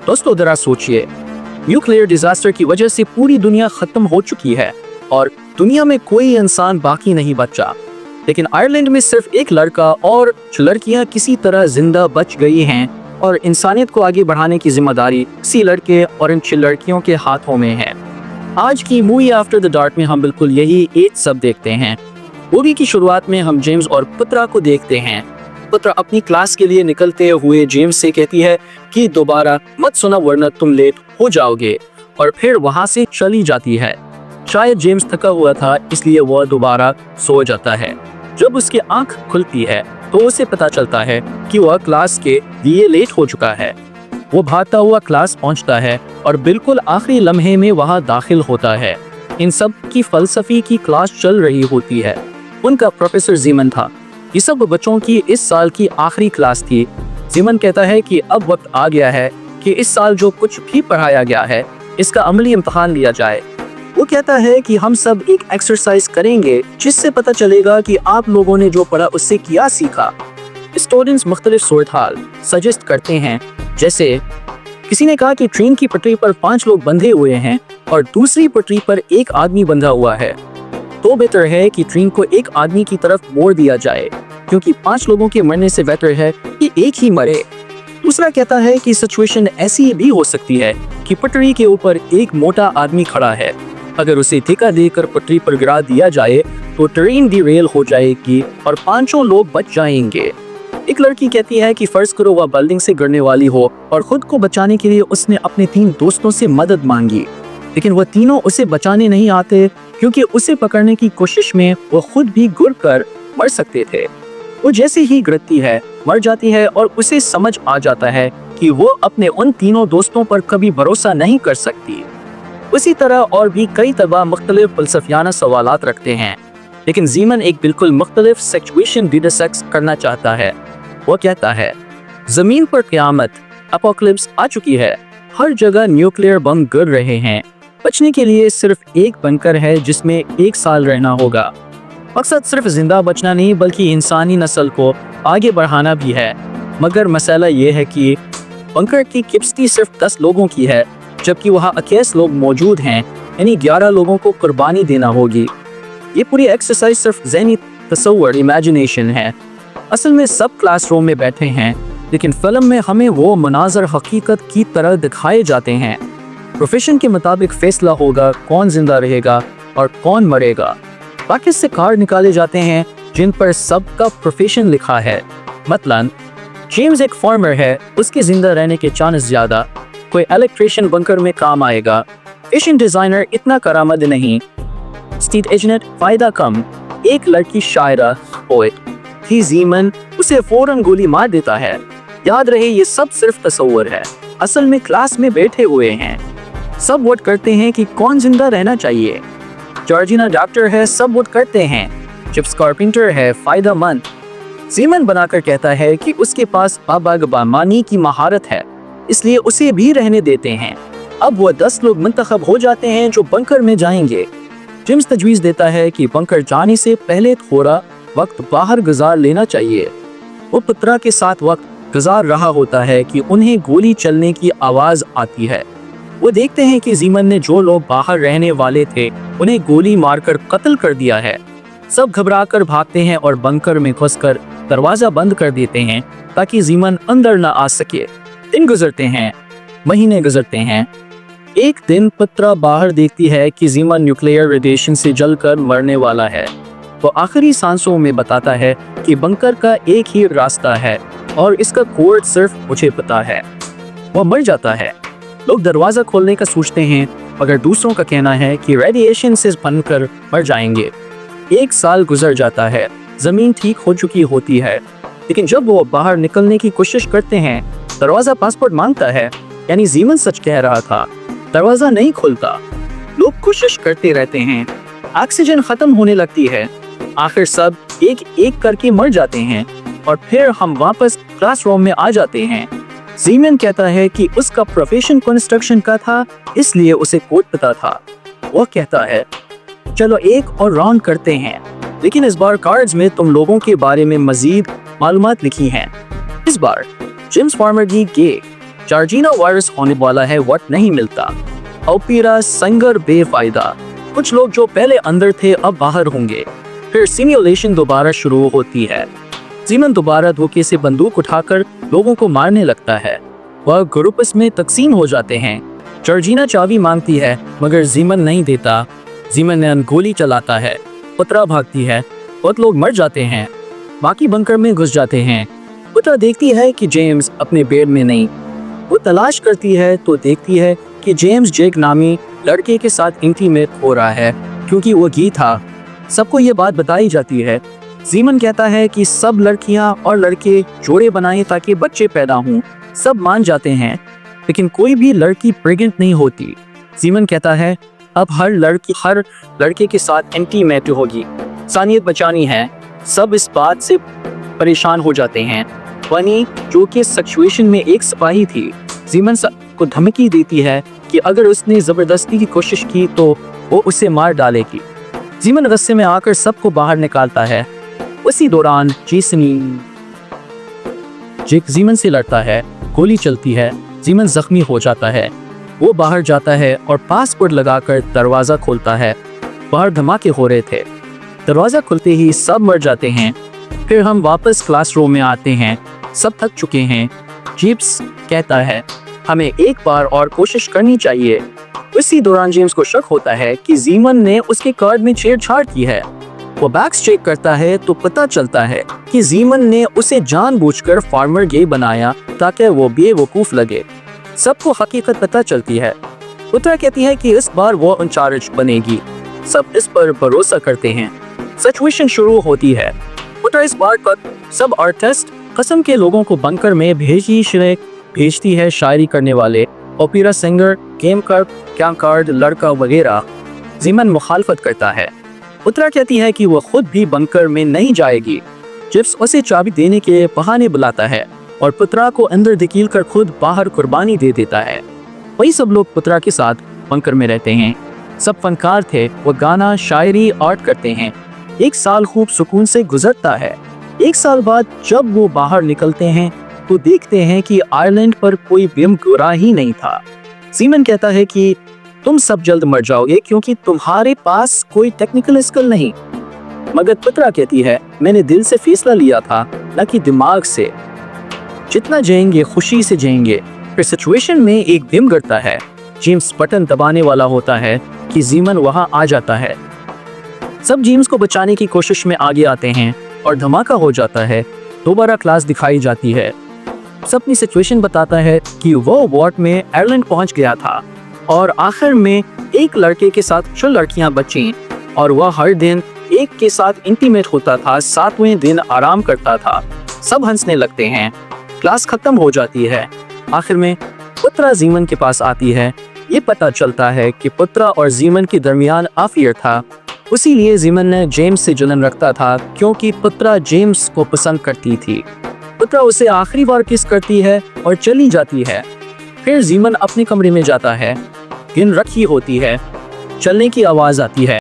दोस्तों जरा सोचिए, न्यूक्लियर डिजास्टर की वजह से पूरी दुनिया खत्म हो चुकी है और दुनिया में कोई इंसान बाकी नहीं बचा, लेकिन आयरलैंड में सिर्फ एक लड़का और लड़कियां किसी तरह जिंदा बच गई हैं और इंसानियत को आगे बढ़ाने की जिम्मेदारी इसी लड़के और इन लड़कियों के हाथों में है। आज की मूवी आफ्टर द डार्क में हम बिल्कुल यही एक सब देखते हैं। मूवी की शुरुआत में हम जेम्स और पुत्रा को देखते हैं। पुत्रा अपनी क्लास के लिए निकलते हुए जेम्स से कहती है कि दोबारा मत सोना वरना तुम लेट हो जाओगे, और फिर वहां से चली जाती है। शायद जेम्स थका हुआ था इसलिए वह दोबारा सो जाता है। जब उसकी आंख खुलती है तो उसे पता चलता है कि वह क्लास के लिए लेट हो चुका है। वो भागता हुआ क्लास पहुंचता है और बिल्कुल आखिरी लम्हे में वहां दाखिल होता है। इन सब की फलसफी की क्लास चल रही होती है। उनका प्रोफेसर जीमन था। ये सब बच्चों की इस साल की आखिरी क्लास थी। जीमन कहता है कि अब वक्त आ गया है कि इस साल जो कुछ भी पढ़ाया गया है इसका अमली इम्तिहान लिया जाए। वो कहता है कि हम सब एक एक्सरसाइज करेंगे जिससे पता चलेगा कि आप लोगों ने जो पढ़ा उससे क्या सीखा। स्टूडेंट्स मुख्तलिफ सूरत हाल सजेस्ट करते हैं, जैसे किसी ने कहा कि ट्रेन की पटरी पर 5 लोग बंधे हुए हैं और दूसरी पटरी पर एक आदमी बंधा हुआ है, तो बेहतर है कि ट्रेन को एक आदमी की तरफ मोड़ दिया जाए क्योंकि 5 लोगों के मरने से बेहतर है कि एक ही मरे। दूसरा कहता है कि सिचुएशन ऐसी भी हो सकती है कि पटरी के ऊपर एक मोटा आदमी खड़ा है, अगर उसे ठेका देकर पटरी पर गिरा दिया जाए तो ट्रेन डिरेल हो जाएगी और 5 लोग बच जाएंगे। एक लड़की कहती है कि फर्ज करो वह बिल्डिंग से गिरने वाली हो और खुद को बचाने के लिए उसने अपने 3 दोस्तों से मदद मांगी, लेकिन वह तीनों उसे बचाने नहीं आते क्योंकि उसे पकड़ने की कोशिश में वो खुद भी गिर कर मर सकते थे। वो जैसे ही गिरती है मर जाती है और उसे समझ आ जाता है कि वो अपने उन तीनों दोस्तों पर कभी भरोसा नहीं कर सकती। उसी तरह और भी कई तबाह मुख्तलिफ फलसफियाना सवालात रखते हैं, लेकिन जीमन एक बिल्कुल मुख्तलिफ सिचुएशन डिस्कस करना चाहता है। वो कहता है जमीन पर क़यामत एपोकलिप्स आ चुकी है, हर जगह न्यूक्लियर बम गिर रहे हैं, बचने के लिए सिर्फ एक बंकर है जिसमें 1 साल रहना होगा। मकसद सिर्फ जिंदा बचना नहीं बल्कि इंसानी नस्ल को आगे बढ़ाना भी है, मगर मसला ये है कि बंकर की कैपेसिटी सिर्फ 10 लोगों की है जबकि वहाँ 21 लोग मौजूद हैं, यानी 11 लोगों को कुर्बानी देना होगी। ये पूरी एक्सरसाइज सिर्फ ज़हनी तसव्वुर इमेजिनेशन है। असल में सब क्लासरूम में बैठे हैं, लेकिन फिल्म में हमें वो मनाजर हकीकत की तरह दिखाए जाते हैं। प्रोफेशन के मुताबिक फैसला होगा कौन जिंदा रहेगा और कौन मरेगा। बाकी से कार्ड निकाले जाते हैं जिन पर सबका प्रोफेशन लिखा है। मतलब जेम्स एक फार्मर है, उसके जिंदा रहने के चांस ज्यादा। कोई इलेक्ट्रिशियन बंकर में काम आएगा। फैशन डिजाइनर इतना करामद नहीं। स्टेट एजेंट फायदा कम। एक लड़की शायरा पोएट थी जीमन, उसे फौरन गोली मार देता है। याद रहे ये सब सिर्फ तस्वुर है, असल में क्लास में बैठे हुए हैं। सब वोट करते हैं कि कौन जिंदा रहना चाहिए। जॉर्जिना डॉक्टर है, सब वोट करते हैं। चिप्स कारपेंटर है, फायदेमंद। जीमन बनाकर कहता है कि उसके पास बागबानी की महारत है, इसलिए उसे भी रहने देते हैं। अब वह 10 लोग मुंतखब हो जाते हैं जो बंकर में जाएंगे। जेम्स तजवीज़ देता है कि बंकर जाने से पहले थोड़ा वक्त बाहर गुजार लेना चाहिए। वो पुत्रा के साथ वक्त गुजार रहा होता है कि उन्हें गोली चलने की आवाज़ आती है। वो देखते हैं कि जीमन ने जो लोग बाहर रहने वाले थे उन्हें गोली मारकर कत्ल कर दिया है। सब घबराकर भागते हैं और बंकर में घुसकर दरवाज़ा बंद कर देते हैं ताकि जीमन अंदर न आ सके। दिन गुजरते हैं, महीने गुजरते हैं। एक दिन पुत्रा बाहर देखती है कि जीमन न्यूक्लियर रेडिएशन से जलकर मरने वाला है। वो आखिरी सांसों में बताता है कि बंकर का एक ही रास्ता है और इसका कोड सिर्फ मुझे पता है। वो मर जाता है। लोग दरवाज़ा खोलने का सोचते हैं, मगर दूसरों का कहना है कि रेडिएशन से बनकर मर जाएंगे। 1 साल गुजर जाता है, ज़मीन ठीक हो चुकी होती है, लेकिन जब वो बाहर निकलने की कोशिश करते हैं दरवाज़ा पासपोर्ट मांगता है, यानी जीमन सच कह रहा था। दरवाज़ा नहीं खुलता। लोग कोशिश करते रहते हैं। ऑक्सीजन खत्म होने लगती है। आखिर सब एक एक करके मर जाते हैं और फिर हम वापस क्लासरूम में आ जाते हैं। जीमन कहता है कि उसका प्रोफेशन कंस्ट्रक्शन का था, इसलिए उसे कोड पता था। वो कहता है चलो एक और राउंड करते हैं, लेकिन इस बार कार्ड्स में तुम लोगों के बारे में मजीद मालूमात लिखी हैं। इस बार जेम्स फार्मर जी गे, जॉर्जिना वायरस होने वाला है वट नहीं मिलता। ओपीरा संगर बेफायदा, कुछ लोग जो पहले अंदर थे अब बाहर होंगे। फिर सिमुलेशन दोबारा शुरू होती है। जीमन दोबारा धोखे से बंदूक उठाकर लोगों को मारने लगता है। वह ग्रुप्स में तकसीम हो जाते हैं। जॉर्जिना चाबी मांगती है मगर जीमन नहीं देता। जीमन ने गोली चलाता है। पुत्रा भागती है। बहुत लोग मर जाते हैं। बाकी बंकर में घुस जाते हैं। पुत्रा देखती है कि जेम्स अपने बेड में नहीं। वो तलाश करती है तो देखती है कि जेम्स जेक नामी लड़के के साथ इंटीमेट हो रहा है क्योंकि वो गी था। सबको ये बात बताई जाती है। जीमन कहता है कि सब लड़कियां और लड़के जोड़े बनाएं ताकि बच्चे पैदा हों। सब मान जाते हैं लेकिन कोई भी लड़की प्रेग्नेंट नहीं होती। जीमन कहता है अब हर लड़के के साथ इंटीमेट होगी। इंसानियत बचानी है। सब इस बात से परेशान हो जाते हैं। वनी जो कि सिचुएशन में एक सिपाही थी, जीमन को धमकी देती है कि अगर उसने जबरदस्ती की कोशिश की तो वो उसे मार डालेगी। जीमन गुस्से में आकर सबको बाहर निकालता है। उसी दौरान जेक जीमन से लड़ता है। गोली चलती है। जीमन जख्मी हो जाता है। वो बाहर जाता है और पासवर्ड लगाकर दरवाज़ा खोलता है। बाहर धमाके हो रहे थे। दरवाज़ा खुलते ही सब मर जाते हैं। फिर हम वापस क्लासरूम में आते हैं। सब थक चुके हैं। जेम्स कहता है हमें एक बार और कोशिश करनी चाहिए। उसी दौरान जेम्स को शक होता है कि जीमन ने उसके कार्ड में छेड़छाड़ की है। वो बैग्स चेक करता है तो पता चलता है कि जीमन ने उसे जानबूझकर फार्मर गे बनाया ताकि वो बेवकूफ लगे। सबको हकीकत पता चलती है। पुत्रा कहती है कि इस बार वो इंचार्ज बनेगी। सब इस पर भरोसा करते हैं। सिचुएशन शुरू होती है। पुत्रा इस बार सब आर्टिस्ट कसम के लोगों को बंकर में भेजती है शायरी करने वाले, ओपेरा सिंगर, गेम कार्ड लड़का वगैरह। जीमन मुखालफत करता है। पुत्रा कहती है कि वो खुद भी बंकर में नहीं जाएगी। जिप्स उसे चाबी देने के बहाने बुलाता है और पुत्रा को अंदर धकेल कर खुद बाहर कुर्बानी दे देता है। वही सब लोग पुत्रा के साथ बंकर में रहते हैं। सब फनकार थे। वो गाना, शायरी, आर्ट करते हैं। एक साल खूब सुकून से गुजरता है। एक साल बाद जब वो बाहर निकलते हैं तो देखते हैं कि आयरलैंड पर कोई बिम गुरा ही नहीं था। जीमन कहता है कि तुम सब जल्द मर जाओगे क्योंकि तुम्हारे पास कोई टेक्निकल स्किल नहीं। मगर पुत्रा कहती है मैंने दिल से फैसला लिया था, न कि दिमाग से। जितना जाएंगे खुशी से जाएंगे। फिर सिचुएशन में एक बिम गिरता है। जेम्स बटन दबाने वाला होता है कि जीमन वहां आ जाता है। सब जेम्स को बचाने की कोशिश में आगे आते हैं और धमाका हो जाता है। दोबारा क्लास दिखाई जाती है। सब अपनी सिचुएशन बताता है कि वो वॉर में आयरलैंड पहुंच गया था और आखिर में एक लड़के के साथ 6 लड़कियां बचीं और वह हर दिन एक के साथ इंटीमेट होता था। 7वें दिन आराम करता था। सब हंसने लगते हैं। क्लास खत्म हो जाती है। आखिर में पुत्रा जीमन के पास आती है। ये पता चलता है कि पुत्रा और जीमन के दरमियान अफेयर था। उसी लिए जीमन ने जेम्स से जलन रखता था क्योंकि पुत्रा जेम्स को पसंद करती थी। पुत्रा उसे आखिरी बार किस करती है और चली जाती है। फिर जीमन अपने कमरे में जाता है। गिन रखी होती है। चलने की आवाज आती है।